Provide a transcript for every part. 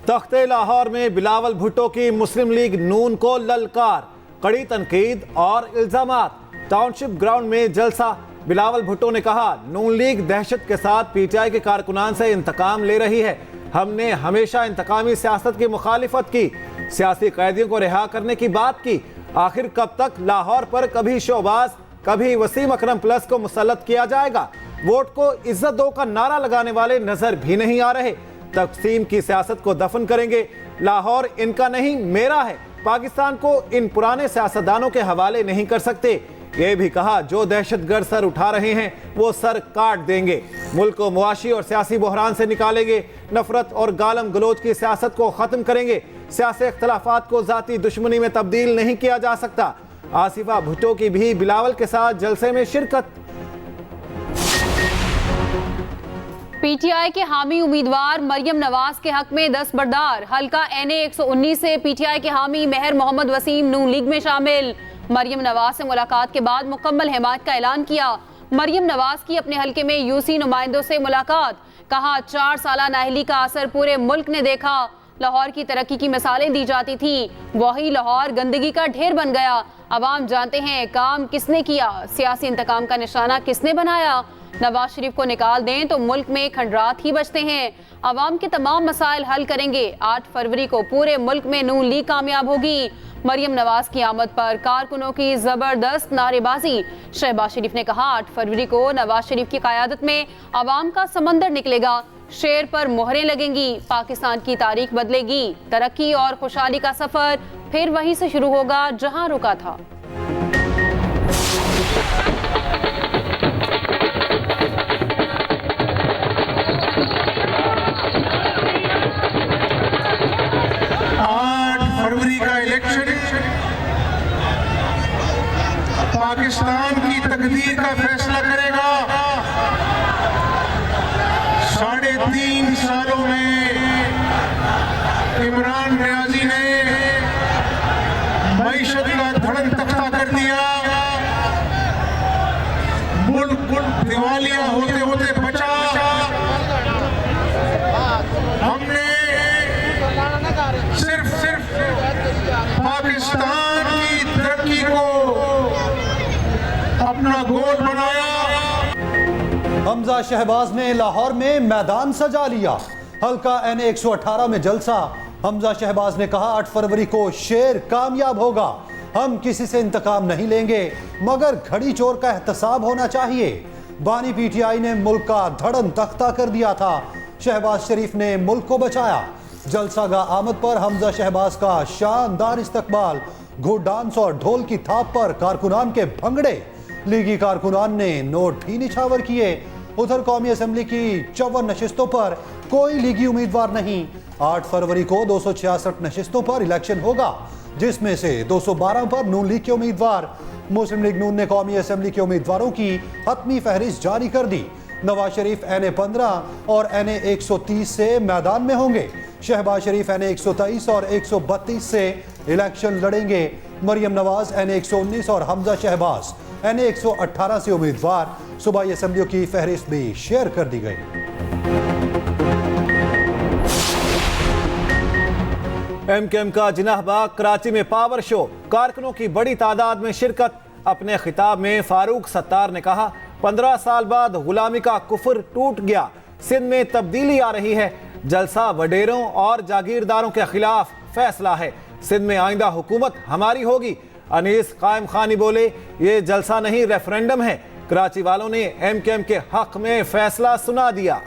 तख्ते लाहौर में बिलावल भुट्टो की मुस्लिम लीग नून को ललकार, कड़ी तनकीद और इल्जामात। टाउनशिप ग्राउंड में जलसा, बिलावल भुट्टो ने कहा नून लीग दहशत के साथ पीटीआई के कारकुनान से इंतकाम ले रही है। हमने हमेशा इंतकामी सियासत की मुखालिफत की, सियासी कैदियों को रिहा करने की बात की। आखिर कब तक लाहौर पर कभी शोबाज कभी वसीम अकरम प्लस को मुसल्लत किया जाएगा? वोट को इज्जत दो का नारा लगाने वाले नजर भी नहीं आ रहे। तकसीम की सियासत को दफन करेंगे। लाहौर इनका नहीं मेरा है। पाकिस्तान को इन पुराने सियासतदानों के हवाले नहीं कर सकते। ये भी कहा जो दहशतगर्द सर उठा रहे हैं वो सर काट देंगे। मुल्क को मुआशी और सियासी बहरान से निकालेंगे। नफरत और गालम गलोच की सियासत को खत्म करेंगे। सियासी इख्तलाफात को जाती दुश्मनी में तब्दील नहीं किया जा सकता। आसिफा भुट्टो की भी बिलावल के साथ जलसे में शिरकत। पीटीआई के हामी उम्मीदवार मरियम नवाज के हक में दस्तबरदार। हल्का NA 119 से पीटीआई के हामी मेहर मोहम्मद वसीम नून लीग में शामिल। मरियम नवाज से मुलाकात के बाद मुकम्मल हिमायत का ऐलान किया। मरियम नवाज की अपने हल्के में यूसी नुमाइंदों से मुलाकात। कहा 4 साल नाअहली का असर पूरे मुल्क ने देखा। लाहौर की तरक्की की मिसालें दी जाती थी, वही लाहौर गंदगी का ढेर बन गया। अवाम जानते हैं काम किसने किया, सियासी इंतकाम का निशाना किसने बनाया। नवाज शरीफ को निकाल दें तो मुल्क में खंडरात ही बचते हैं। अवाम के तमाम मसाइल हल करेंगे। 8 फरवरी को पूरे मुल्क में नून लीग कामयाब होगी। मरियम नवाज की आमद पर कारकुनों की जबरदस्त नारेबाजी। शहबाज शरीफ ने कहा 8 फरवरी को नवाज शरीफ की क़यादत में अवाम का समंदर निकलेगा। शेर पर मोहरें लगेंगी। पाकिस्तान की तारीख बदलेगी। तरक्की और खुशहाली का सफर फिर वहीं से शुरू होगा जहां रुका था। पाकिस्तान की तकदीर का फैसला करेगा। 3.5 सालों में इमरान नियाजी ने मईशत का धड़न तख्ता कर दिया। मुल्क दिवालिया होते होते बचा। हमने सिर्फ पाकिस्तान की तरक्की को अपना गोल बनाया। हमजा शहबाज ने लाहौर में मैदान सजा लिया। हल्का NA 118 में जलसा। हमजा शहबाज ने कहा 8 फरवरी को शेर कामयाब होगा। हम किसी से इंतकाम नहीं लेंगे, मगर घड़ी चोर का एहतसाब होना चाहिए। बानी पीटीआई ने मुल्क का धड़न तख्ता कर दिया था। शहबाज शरीफ ने मुल्क को बचाया। जलसागाह आमद पर हमजा शहबाज का शानदार इस्तकबाल। घोड़ डांस और ढोल की थाप पर कारकुनान के भंगड़े। लीगी कारकुनान ने नोट भी निछावर किए। उधर कौमी असम्बली की 54 नशिस्तों पर कोई लीगी उम्मीदवार नहीं। 8 फरवरी को 266 नशिस्तों पर इलेक्शन होगा, जिसमें से 212 पर नून लीग के उम्मीदवार। मुस्लिम लीग नून ने कौमी असम्बली के उम्मीदवारों की हतमी फहरिस्त जारी कर दी। नवाज शरीफ NA 15 और NA 130 से मैदान में होंगे। शहबाज शरीफ NA 123 और 132 से इलेक्शन लड़ेंगे। मरियम नवाज NA 119 और हमजा शहबाज NA 118 से उम्मीदवार। सूबाई असम्बलियों की फहरिस्त भी शेयर कर दी गई। MKM का जिनाह बाग कराची में पावर शो। कारकुनों की बड़ी तादाद में शिरकत। अपने खिताब में फारूक सत्तार ने कहा 15 साल बाद गुलामी का कुफर टूट गया। सिंध में तब्दीली आ रही है। जलसा वडेरों और जागीरदारों के खिलाफ फैसला है। सिंध में आइंदा हुकूमत हमारी होगी। अनीस कायम खानी बोले ये जलसा नहीं रेफरेंडम है। कराची वालों ने MKM के हक में फैसला सुना दिया।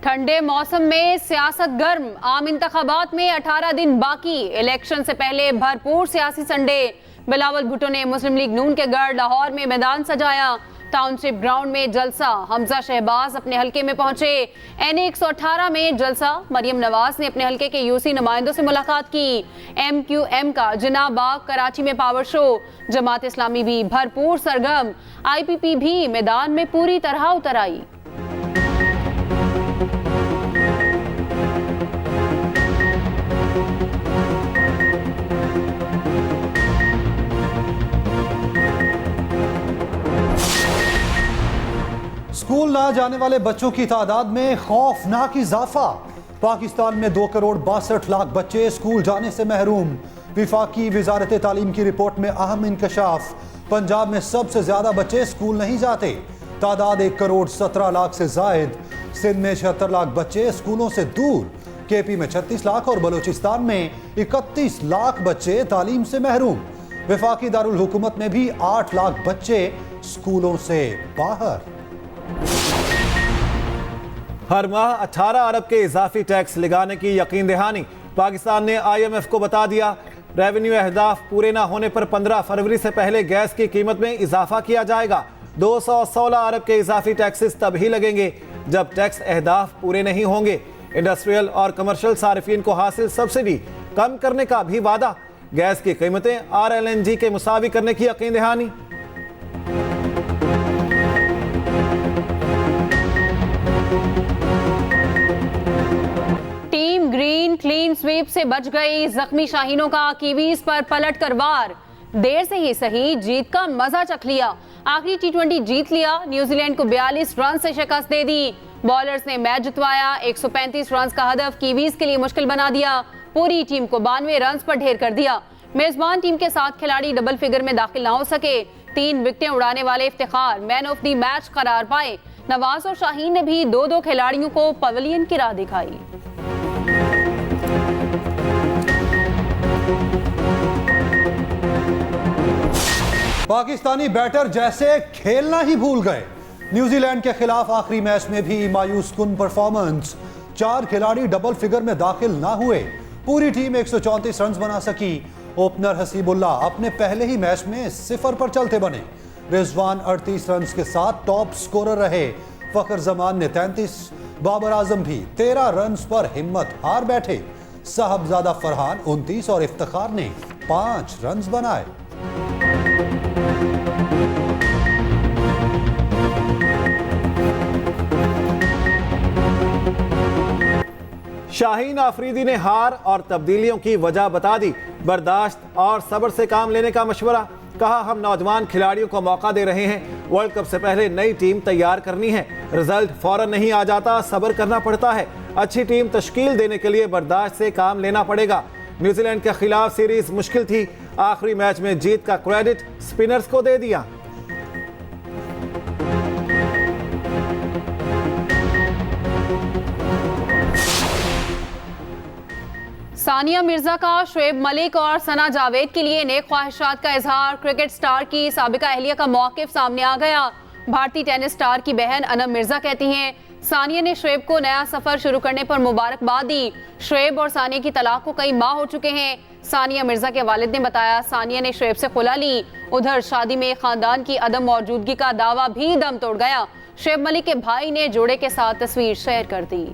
ठंडे मौसम में सियासत गर्म। आम इंतखाबात में 18 दिन बाकी। इलेक्शन से पहले भरपूर सियासी संडे। बिलावल भुट्टो ने मुस्लिम लीग नून के गढ़ लाहौर में मैदान सजाया। टाउनशिप ग्राउंड में जलसा। हमजा शहबाज अपने हल्के में पहुंचे। NA 118 में जलसा। मरियम नवाज ने अपने हल्के के यूसी नुमाइंदों से मुलाकात की। MQM का जिनाह बाग कराची में पावर शो। जमात इस्लामी भी भरपूर सरगर्म। IPP भी मैदान में पूरी तरह उतर आई। स्कूल ना जाने वाले बच्चों की तादाद में खौफनाक इजाफा। पाकिस्तान में 2,62,00,000 बच्चे स्कूल जाने से महरूम। विफाकी वजारत तालीम की रिपोर्ट में अहम इंकशाफ। पंजाब में सबसे ज्यादा बच्चे स्कूल नहीं जाते, तादाद 1,17,00,000 से जायद। सिंध में 76 लाख बच्चे स्कूलों से दूर। केपी में 36 लाख और बलूचिस्तान में 31 लाख बच्चे तालीम से महरूम। विफाकी दारुल हुकूमत में भी 8 लाख बच्चे स्कूलों से बाहर। हर माह 18 अरब के इजाफी टैक्स लगाने की यकीन दहानी। पाकिस्तान ने IMF को बता दिया। रेवेन्यू अहदाफ पूरे ना होने पर 15 फरवरी से पहले गैस की कीमत में इजाफा किया जाएगा। 216 अरब के इजाफी टैक्सेस तभी लगेंगे जब टैक्स अहदाफ पूरे नहीं होंगे। इंडस्ट्रियल और कमर्शियल सारिफिन को हासिल सब्सिडी कम करने का भी वादा। गैस की कीमतें RLNG के मुसावी करने की यकीन दहानी। टीम ग्रीन क्लीन स्वीप से बच गई। जख्मी शाहीनों का कीवीज पर पलट कर वार। देर से ही सही जीत का मजा चख लिया। आखिरी T20 जीत लिया। न्यूजीलैंड को 42 रन से शिकस्त दे दी। बॉलर्स ने मैच जितवाया। 135 रन का हदफ कीवीज के लिए मुश्किल बना दिया। पूरी टीम को 92 रन पर ढेर कर दिया। मेजबान टीम के 7 खिलाड़ी डबल फिगर में दाखिल ना हो सके। 3 विकेटें उड़ाने वाले Iftikhar man of the match करार पाए। नवाज और शाहीन ने भी 2-2 खिलाड़ियों को पवेलियन की राह दिखाई। पाकिस्तानी बैटर जैसे खेलना ही भूल गए। न्यूजीलैंड के खिलाफ आखिरी मैच में भी मायूस कुन परफॉर्मेंस। 4 खिलाड़ी डबल फिगर में दाखिल ना हुए। पूरी टीम 134 रन बना सकी। ओपनर हसीबुल्ला अपने पहले ही मैच में 0 पर चलते बने। रिजवान 38 रन के साथ टॉप स्कोरर रहे। फखर जमान ने 33, बाबर आजम भी 13 रन पर हिम्मत हार बैठे। साहबजादा फरहान 29 और इफ्तिखार ने 5 रन बनाए। शाहीन आफरीदी ने हार और तब्दीलियों की वजह बता दी। बर्दाश्त और सब्र से काम लेने का मशवरा। कहा, हम नौजवान खिलाड़ियों को मौका दे रहे हैं। वर्ल्ड कप से पहले नई टीम तैयार करनी है। रिजल्ट फौरन नहीं आ जाता, सब्र करना पड़ता है। अच्छी टीम तश्कील देने के लिए बर्दाश्त से काम लेना पड़ेगा। न्यूजीलैंड के खिलाफ सीरीज मुश्किल थी। आखिरी मैच में जीत का क्रेडिट स्पिनर्स को दे दिया। सानिया मिर्जा का शुएब मलिक और सना जावेद के लिए नेक ख्वाहिशात का इजहार। क्रिकेट स्टार की साबिका अहलिया का मौक़िफ़ सामने आ गया। भारतीय टेनिस स्टार की बहन अनम मिर्जा कहती हैं, सानिया ने शुएब को नया सफर शुरू करने पर मुबारकबाद दी। शुएब और सानिया की तलाक को कई माह हो चुके हैं। सानिया मिर्जा के वालिद ने बताया, सानिया ने शुएब से खुला ली। उधर शादी में खानदान की अदम मौजूदगी का दावा भी दम तोड़ गया। शुएब मलिक के भाई ने जोड़े के साथ तस्वीर शेयर कर दी।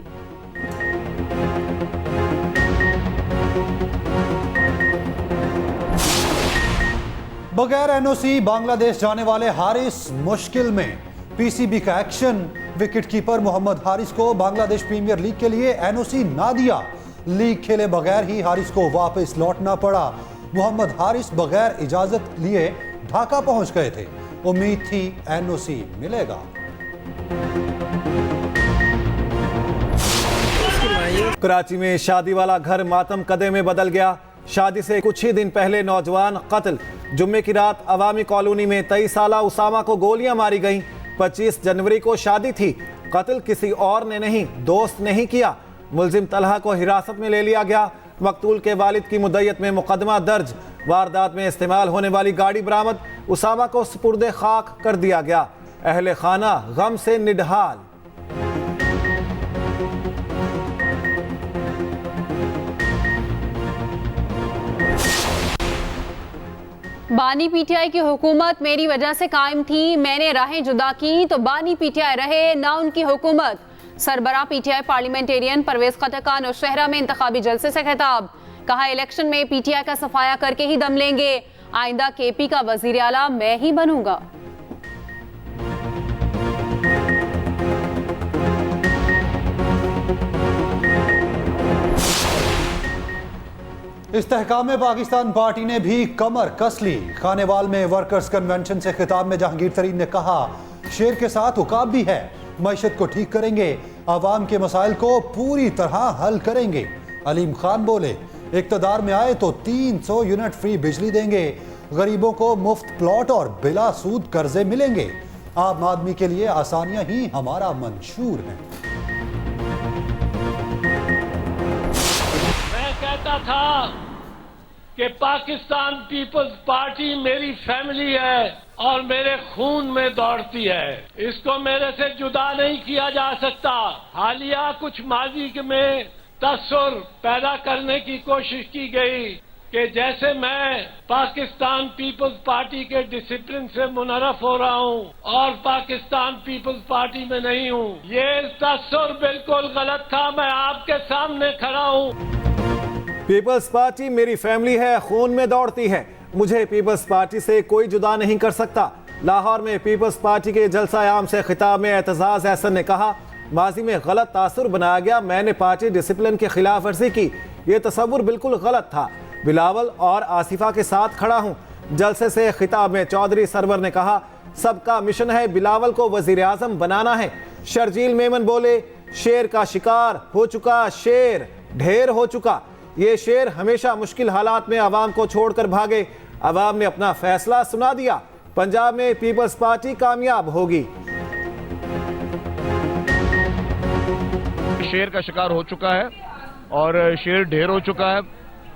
बगैर एनओसी बांग्लादेश जाने वाले हारिस मुश्किल में। पीसीबी का action. Wicket keeper Mohammad Haris को बांग्लादेश प्रीमियर लीग के लिए एनओसी ना दिया। लीग खेले बगैर ही हारिस को वापस लौटना पड़ा। मोहम्मद हारिस बगैर इजाजत लिए ढाका पहुंच गए थे। उम्मीद थी एनओसी मिलेगा। कराची में शादी वाला घर मातम कदे में बदल गया। शादी से कुछ ही दिन पहले नौजवान कत्ल। जुम्मे की रात अवामी कॉलोनी में 23 साला उसामा को गोलियां मारी गईं। 25 जनवरी को शादी थी। कत्ल किसी और ने नहीं, दोस्त ने ही किया। मुलजिम तलहा को हिरासत में ले लिया गया। मकतूल के वालिद की मुद्दत में मुकदमा दर्ज। वारदात में इस्तेमाल होने वाली गाड़ी बरामद। उसामा को सुपुर्दे खाक कर दिया गया। अहले खाना गम से निढाल। बानी पीटीआई की हुकूमत मेरी वजह से कायम थी। मैंने राहें जुदा की तो बानी पीटीआई रहे, ना उनकी हुकूमत। सरबराह पीटीआई पार्लियामेंटेरियन परवेज खटर का नौशहरा में इंतखाबी जलसे से खिताब। कहा, इलेक्शन में पीटीआई का सफाया करके ही दम लेंगे। आइंदा केपी का वजीर आला मैं ही बनूंगा। इस्तेहकाम पाकिस्तान पार्टी ने भी कमर कस ली। खानेवाल में वर्कर्स कन्वेंशन से खिताब में जहांगीर तरीन ने कहा, शेर के साथ उकाब भी है। मईशत को ठीक करेंगे, आवाम के मसाइल को पूरी तरह हल करेंगे। अलीम खान बोले, इक्तदार में आए तो 300 यूनिट फ्री बिजली देंगे, गरीबों को मुफ्त प्लॉट और बिला सूद कर्जे मिलेंगे। आम आदमी के लिए आसानियां ही हमारा मंशूर है। मैं कहता था कि पाकिस्तान पीपल्स पार्टी मेरी फैमिली है और मेरे खून में दौड़ती है, इसको मेरे से जुदा नहीं किया जा सकता। हालिया कुछ माजी में तसुर पैदा करने की कोशिश की गई कि जैसे मैं पाकिस्तान पीपल्स पार्टी के डिसिप्लिन से मुनरफ हो रहा हूं और पाकिस्तान पीपल्स पार्टी में नहीं हूं। ये तसुर बिल्कुल गलत था। मैं आपके सामने खड़ा हूं। पीपल्स पार्टी मेरी फैमिली है, खून में दौड़ती है, मुझे पीपल्स पार्टी से कोई जुदा नहीं कर सकता। लाहौर में पीपल्स पार्टी के जलसा आम से खिताब में एतजाज अहसन ने कहा, माजी में गलत तासुर बनाया गया, मैंने पार्टी डिसिप्लिन की खिलाफ वर्जी की, ये तसव्वुर बिल्कुल गलत था। बिलावल और आसिफा के साथ खड़ा हूँ। जलसे से खिताब में चौधरी सरवर ने कहा, सबका मिशन है बिलावल को वजीर आजम बनाना है। शर्जील मेमन बोले, शेर का शिकार हो चुका शेर ढेर हो चुका, ये शेर हमेशा मुश्किल हालात में आवाम को छोड़कर भागे, आवाम ने अपना फैसला सुना दिया, पंजाब में पीपल्स पार्टी कामयाब होगी। शेर का शिकार हो चुका है और शेर ढेर हो चुका है,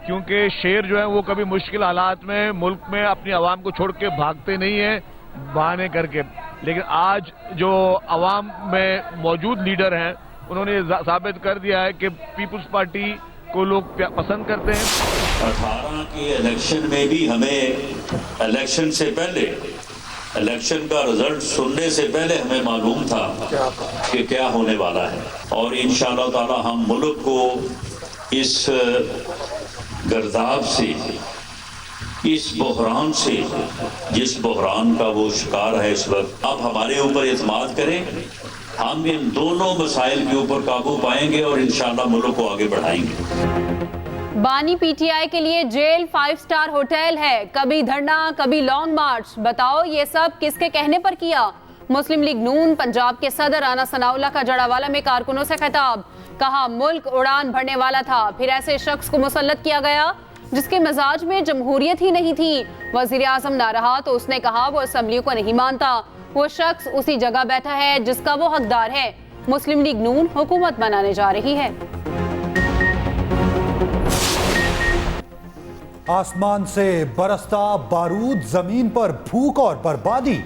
क्योंकि शेर जो है वो कभी मुश्किल हालात में मुल्क में अपनी आवाम को छोड़ के भागते नहीं है बहाने करके। लेकिन आज जो आवाम में मौजूद लीडर हैं उन्होंने साबित कर दिया है कि पीपल्स पार्टी को लोग पसंद करते हैं। 18 के इलेक्शन में भी हमें इलेक्शन से पहले, इलेक्शन का रिजल्ट सुनने से पहले हमें मालूम था कि क्या होने वाला है, और इंशाअल्लाह ताला हम मुल्क को इस गर्दाब से, इस बहरान से, जिस बहरान का वो शिकार है इस वक्त, आप हमारे ऊपर एतमाद करें, हम इन दोनों मसाइल के ऊपर काबू पाएंगे और इंशाअल्लाह मुल्क को आगे बढ़ाएंगे। बानी पीटीआई के लिए जेल 5 स्टार होटल है, कभी धरना कभी लॉन्ग मार्च, बताओ ये सब किसके कहने पर किया? मुस्लिम लीग नून पंजाब के सदर राना सनाउल्लाह का जड़ावाला में कारकुनों से खिताब, कहा मुल्क उड़ान भरने वाला था, फिर ऐसे शख्स को मुसल्लत किया गया जिसके मिजाज में जमहूरियत ही नहीं थी। वजीर आजम ना रहा तो उसने कहा वो असम्बली को नहीं मानता, वो शख्स उसी जगह बैठा है जिसका वो हकदार है। मुस्लिम लीग नून हुकूमत बनाने जा रही है। आसमान से बरसता बारूद, जमीन पर भूख और बर्बादी।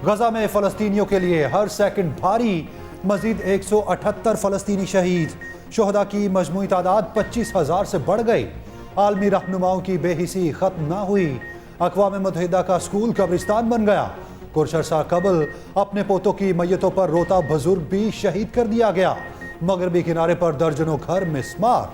गजा में फलस्तीनियों के लिए हर सेकंड भारी, मजीद 178 फलस्तीनी शहीद, शोहदा की मजमूई तादाद 25,000 से बढ़ गई। आलमी रहनुमाओं की बेहिसी खत्म ना हुई, अक़वाम मुत्तहिदा का स्कूल कब्रिस्तान बन गया। कुछ अरसा कबल अपने पोतों की मैयतों पर रोता बुजुर्ग भी शहीद कर दिया गया। मगरबी किनारे पर दर्जनों घर मिस्मार।